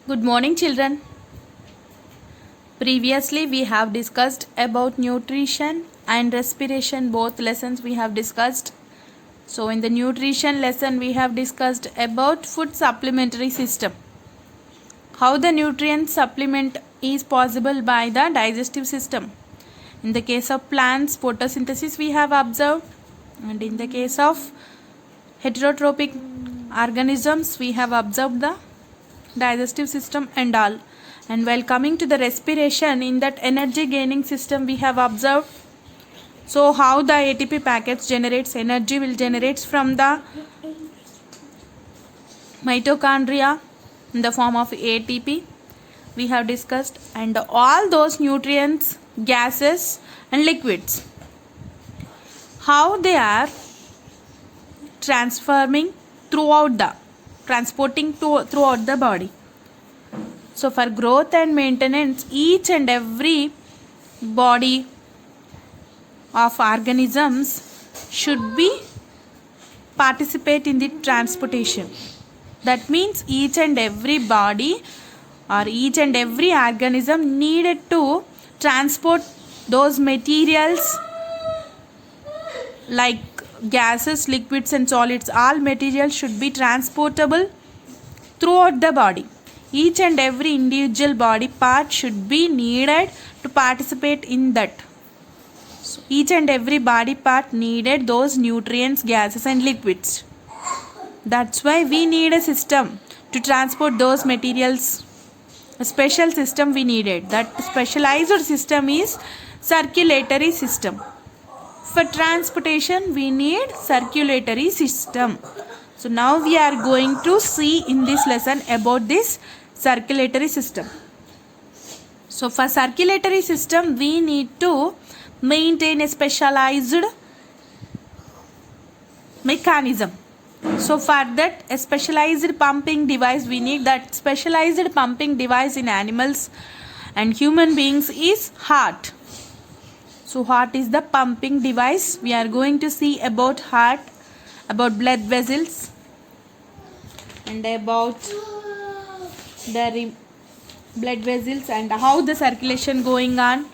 Good morning, children. Previously, we have discussed about nutrition and respiration. Both lessons we have discussed. So, in the nutrition lesson, we have discussed about food supplementary system. How the nutrient supplement is possible by the digestive system. In the case of plants, photosynthesis we have observed, and in the case of heterotrophic organisms, we have observed the digestive system and all. And while coming to the respiration, in that energy gaining system we have observed. So how the ATP packets generates energy will generates from the mitochondria in the form of ATP we have discussed, and all those nutrients, gases and liquids, how they are transporting throughout the body. So for growth and maintenance, each and every body of organisms should be participate in the transportation. That means each and every body or each and every organism needed to transport those materials like gases, liquids and solids. All materials should be transportable throughout the body. Each and every individual body part should be needed to participate in that. So each and every body part needed those nutrients, gases and liquids. That's why we need a system to transport those materials. A special system we needed. That specialized system is circulatory system. For transportation we need circulatory system. So now we are going to see in this lesson about this circulatory system. So for circulatory system we need to maintain a specialized mechanism. So for that a specialized pumping device we need. That specialized pumping device in animals and human beings is heart. So heart is the pumping device. We are going to see about heart, about blood vessels and about the blood vessels and how the circulation going on,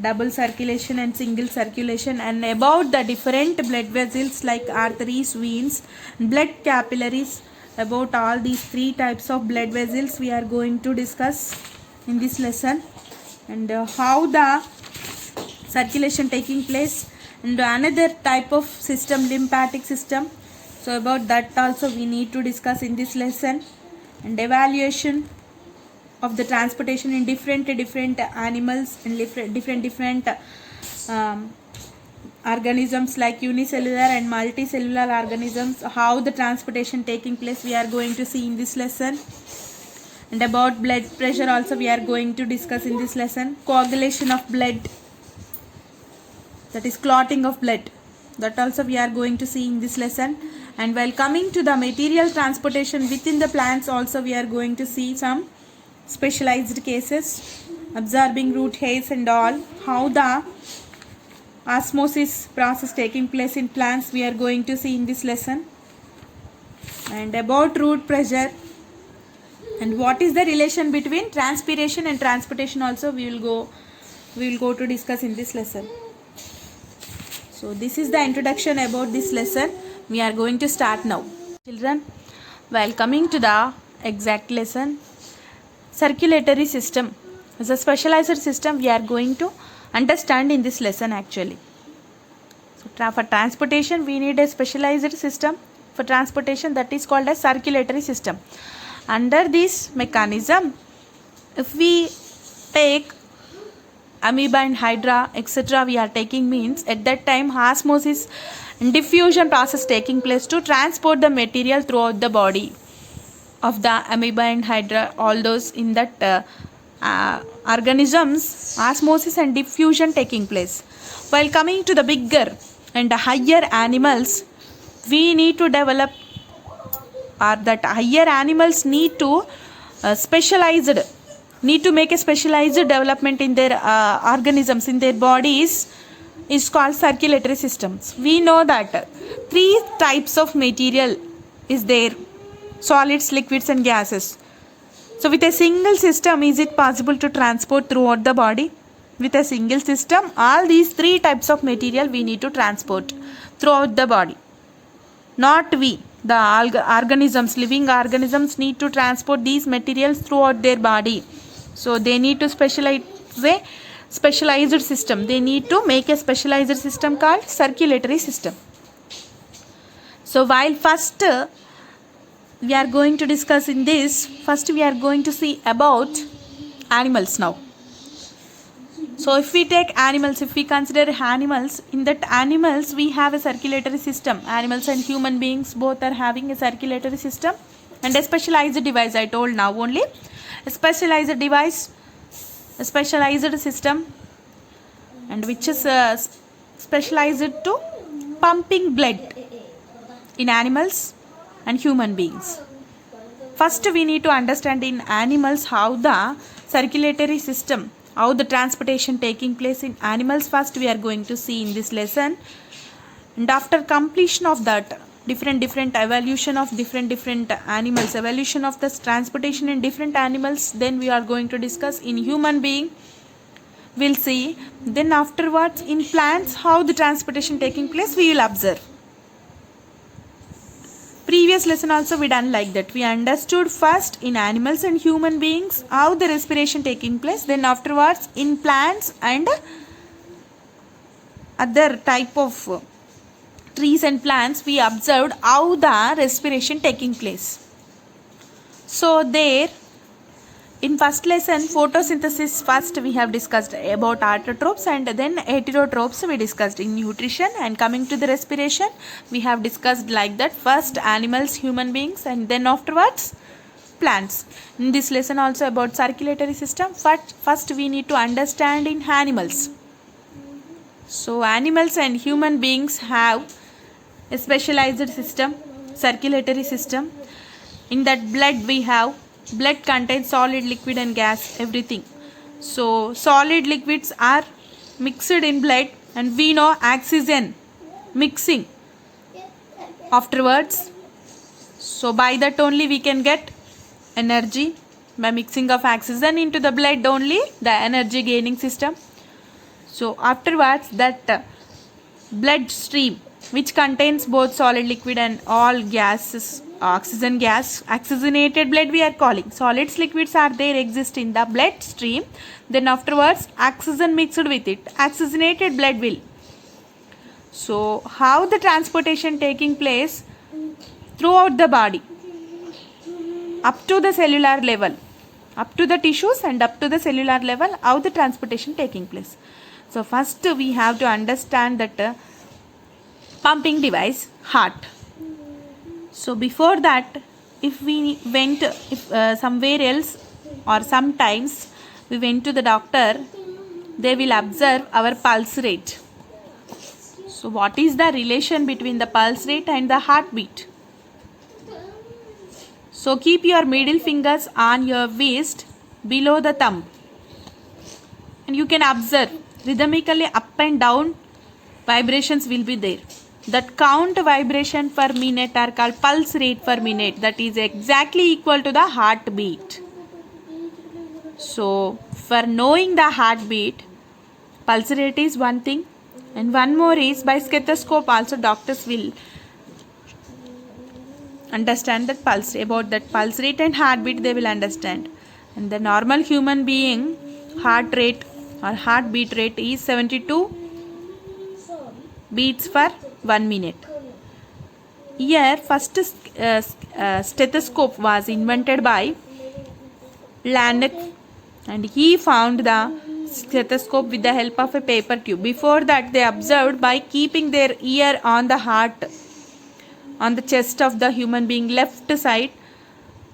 double circulation and single circulation, and about the different blood vessels like arteries, veins, blood capillaries. About all these three types of blood vessels we are going to discuss in this lesson, and how the circulation taking place, and another type of system, lymphatic system. So about that also we need to discuss in this lesson, and evaluation of the transportation in different animals and different organisms like unicellular and multicellular organisms. How the transportation taking place we are going to see in this lesson, and about blood pressure also we are going to discuss in this lesson. Coagulation of blood, that is clotting of blood, that also we are going to see in this lesson. And while coming to the material transportation within the plants also we are going to see some specialized cases, absorbing root hairs and all. How the osmosis process taking place in plants we are going to see in this lesson, and about root pressure, and what is the relation between transpiration and transportation also we will go to discuss in this lesson. So this is the introduction about this lesson. We are going to start now. Children, while coming to the exact lesson, circulatory system is a specialized system we are going to understand in this lesson actually. So for transportation we need a specialized system for transportation, that is called as circulatory system. Under this mechanism, if we take amoeba and hydra etc. we are taking, means at that time osmosis and diffusion process taking place to transport the material throughout the body of the amoeba and hydra, all those in that organisms, osmosis and diffusion taking place. While coming to the bigger and higher animals, we need to develop, or that higher animals need to need to make a specialized development in their organisms, in their bodies, is called circulatory systems. We know that three types of material is there: solids, liquids and gases. So with a single system, is it possible to transport throughout the body? With a single system, all these three types of material we need to transport throughout the body. Not we, the organisms, living organisms need to transport these materials throughout their body. So they need to specialize a specialized system. They need to make a specialized system called circulatory system. So while first we are going to discuss in this, first we are going to see about animals now. So if we take animals, if we consider animals, in that animals we have a circulatory system. Animals and human beings both are having a circulatory system and a specialized device. I told now only a specialized device, a specialized system, and which is specialized to pumping blood in animals and human beings. First we need to understand in animals how the circulatory system, how the transportation taking place in animals. First we are going to see in this lesson, and after completion of that, different evolution of different animals, evolution of this transportation in different animals, then we are going to discuss in human being, we'll see. Then afterwards in plants, how the transportation taking place we will observe. Previous lesson also we done like that. We understood first in animals and human beings how the respiration taking place. Then afterwards in plants and other type of trees and plants we observed how the respiration taking place. So there in first lesson photosynthesis, first we have discussed about autotrophs and then heterotrophs we discussed in nutrition, and coming to the respiration we have discussed like that, first animals, human beings, and then afterwards plants. In this lesson also about circulatory system, first we need to understand in animals. So animals and human beings have a specialized system, circulatory system. In that blood contains solid, liquid and gas, everything. So solid liquids are mixed in blood, and we know oxygen mixing afterwards. So by that only we can get energy, by mixing of oxygen into the blood only the energy gaining system. So afterwards that blood stream which contains both solid, liquid and all gases, oxygen gas, oxygenated blood we are calling. Solids, liquids are there, exist in the blood stream. Then afterwards oxygen mixed with it, oxygenated blood will. So how the transportation taking place throughout the body, up to the cellular level, up to the tissues and up to the cellular level, how the transportation taking place. So first we have to understand that pumping device, heart. So before that, if we went somewhere else, or sometimes we went to the doctor, they will observe our pulse rate. So what is the relation between the pulse rate and the heartbeat? So keep your middle fingers on your waist below the thumb, and you can observe rhythmically up and down vibrations will be there. That count vibration per minute are called pulse rate per minute. That is exactly equal to the heartbeat. So for knowing the heartbeat, pulse rate is one thing, and one more is by stethoscope also doctors will understand that pulse, about that pulse rate and heartbeat they will understand. And the normal human being heart rate or heartbeat rate is 72 beats per 1 minute. Here first stethoscope was invented by Laennec, and he found the stethoscope with the help of a paper tube. Before that they observed by keeping their ear on the heart, on the chest of the human being left side,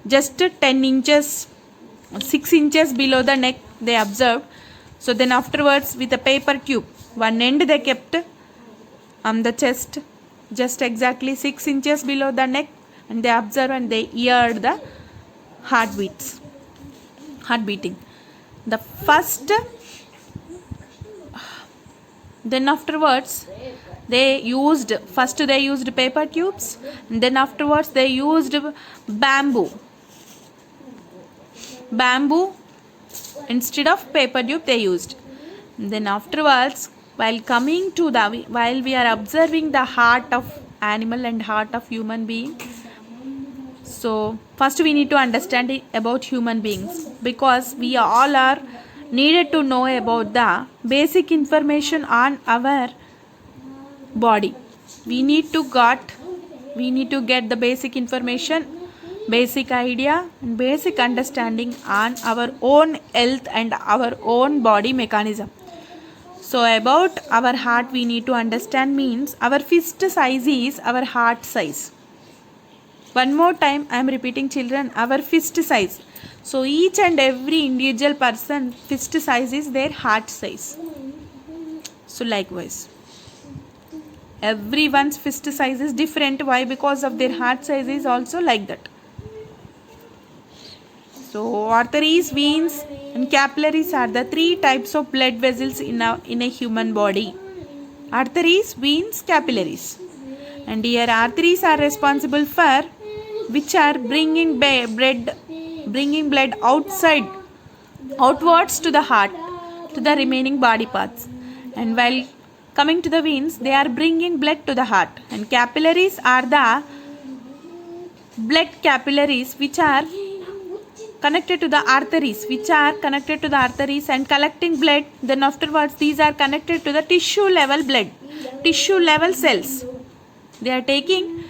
just 10 inches, 6 inches below the neck they observed. So then afterwards with a paper tube, one end they kept on the chest, just exactly 6 inches below the neck, and they observe and they heard the heart beating. The first, then afterwards they used paper tubes, and then afterwards they used bamboo. bamboo instead of paper tube they used. Then afterwards, while we are observing the heart of animal and heart of human being, so first we need to understand about human beings, because we all are needed to know about the basic information on our body. We need to get the basic information, basic idea and basic understanding on our own health and our own body mechanism. So about our heart we need to understand means our fist size is our heart size. One more time I am repeating children, our fist size. So each and every individual person fist size is their heart size. So likewise, everyone's fist size is different. Why? Because of their heart size is also like that. So arteries, veins and capillaries are the three types of blood vessels in a human body. Arteries, veins, capillaries. And here arteries are responsible for which are bringing blood outwards to the heart, to the remaining body parts. And while coming to the veins, they are bringing blood to the heart. And capillaries are the blood capillaries which are connected to the arteries, and collecting blood. Then afterwards these are connected to the tissue level blood, tissue level cells. They are taking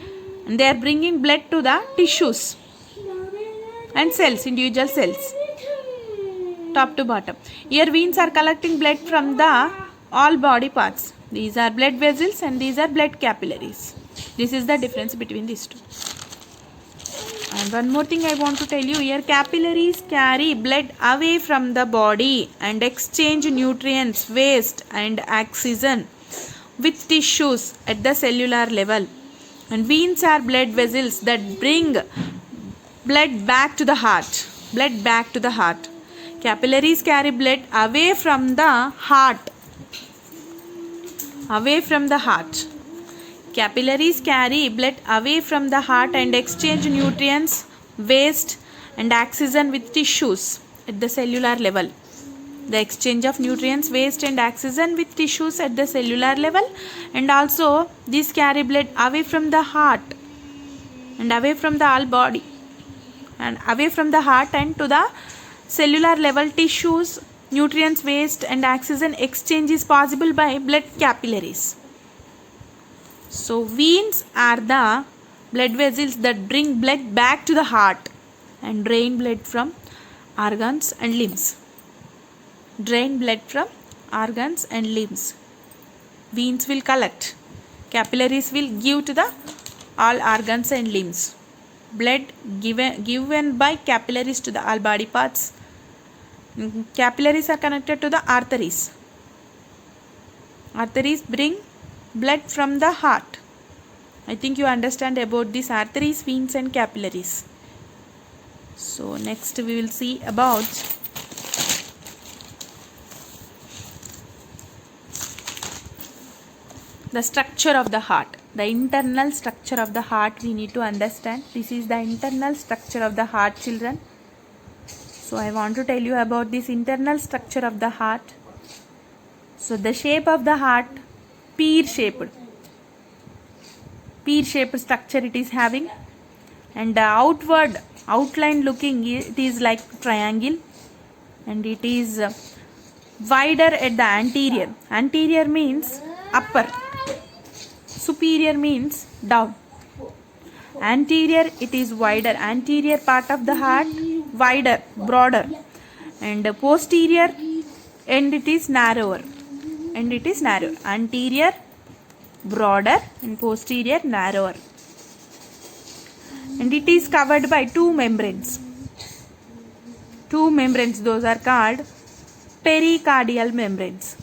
and they are bringing blood to the tissues and cells, individual cells, top to bottom. Here veins are collecting blood from the all body parts. These are blood vessels and these are blood capillaries. This is the difference between these two. And one more thing I want to tell you here, capillaries carry blood away from the body and exchange nutrients, waste and oxygen with tissues at the cellular level. And veins are blood vessels that bring blood back to the heart. Capillaries carry blood away from the heart. Capillaries carry blood away from the heart and exchange nutrients, waste and oxygen with tissues at the cellular level. The exchange of nutrients, waste and oxygen with tissues at the cellular level, and also these carry blood away from the heart and away from the whole body, and away from the heart and to the cellular level. Tissues, nutrients, waste and oxygen exchange is possible by blood capillaries. So veins are the blood vessels that bring blood back to the heart and drain blood from organs and limbs. Veins will collect. Capillaries will give to the all organs and limbs. Blood given by capillaries to the all body parts. Capillaries are connected to the arteries. Arteries bring blood from the heart. I think you understand about these arteries, veins and capillaries. So next we will see about the structure of the heart. The internal structure of the heart we need to understand. This is the internal structure of the heart, children. So I want to tell you about this internal structure of the heart. So the shape of the heart, pear shaped structure it is having, and the outline looking it is like triangle, and it is wider at the anterior. Anterior means upper, superior means down. Anterior it is wider, anterior part of the heart wider, broader, and posterior end it is narrower. Anterior broader and posterior narrower, and it is covered by two membranes. Those are called pericardial membranes.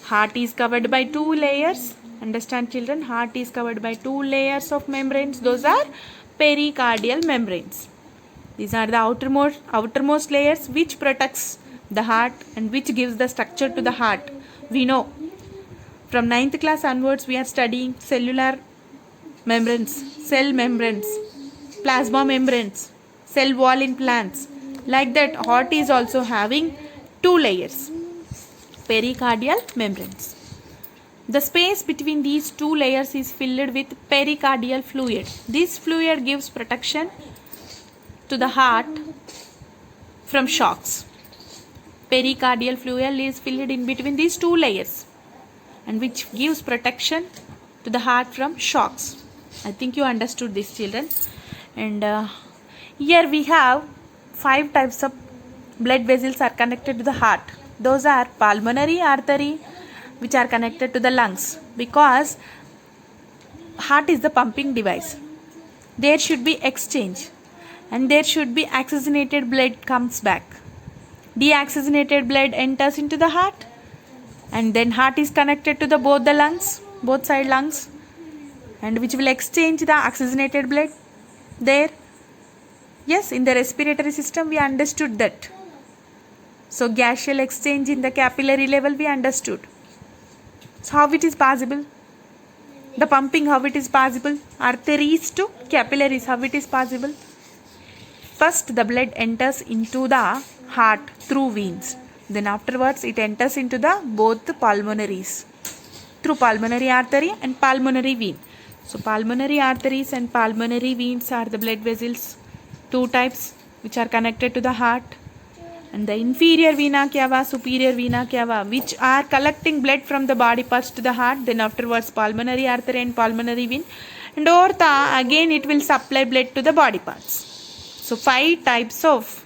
Heart is covered by two layers. Understand, children? Heart is covered by two layers of membranes. Those are pericardial membranes. These are the outermost layers which protects the heart and which gives the structure to the heart. We know from 9th class onwards we are studying cellular membranes, cell membranes, plasma membranes, cell wall in plants. Like that, heart is also having two layers, pericardial membranes. The space between these two layers is filled with pericardial fluid. This fluid gives protection to the heart from shocks. Pericardial fluid is filled in between these two layers and which gives protection to the heart from shocks. I think you understood this, children. And here we have 5 types of blood vessels are connected to the heart. Those are pulmonary artery, which are connected to the lungs, because heart is the pumping device. There should be exchange and there should be oxygenated blood comes back. Deoxygenated blood enters into the heart and then heart is connected to the both the lungs, both side lungs, and which will exchange the oxygenated blood there. Yes, in the respiratory system we understood that. So gaseous exchange in the capillary level we understood. So how it is possible? The pumping, how it is possible? Arteries to capillaries, how it is possible? First the blood enters into the heart through veins. Then afterwards it enters into the both pulmonaries through pulmonary artery and pulmonary vein. So pulmonary arteries and pulmonary veins are the blood vessels, 2 types which are connected to the heart. And the inferior vena cava, superior vena cava, which are collecting blood from the body parts to the heart. Then afterwards pulmonary artery and pulmonary vein. And aorta, again it will supply blood to the body parts. So 5 types of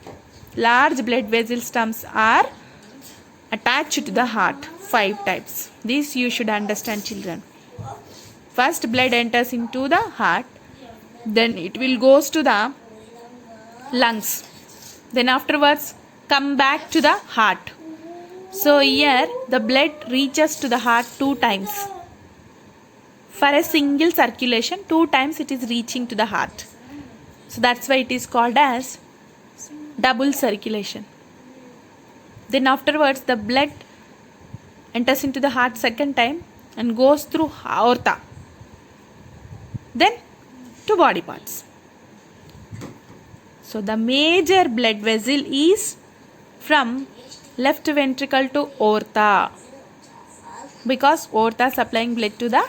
large blood vessel stumps are attached to the heart. 5 types. This you should understand, children. First blood enters into the heart. Then it will goes to the lungs. Then afterwards come back to the heart. So here the blood reaches to the heart 2 times. For a single circulation, 2 times it is reaching to the heart. So that's why it is called as double circulation. Then afterwards the blood enters into the heart second time and goes through aorta. Then to body parts. So the major blood vessel is from left ventricle to aorta, because aorta supplying blood to the,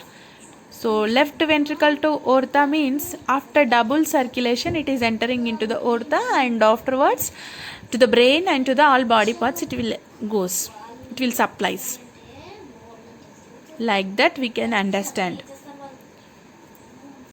so left ventricle to aorta means after double circulation it is entering into the aorta and afterwards to the brain and to the all body parts it will goes, it will supplies. Like that we can understand.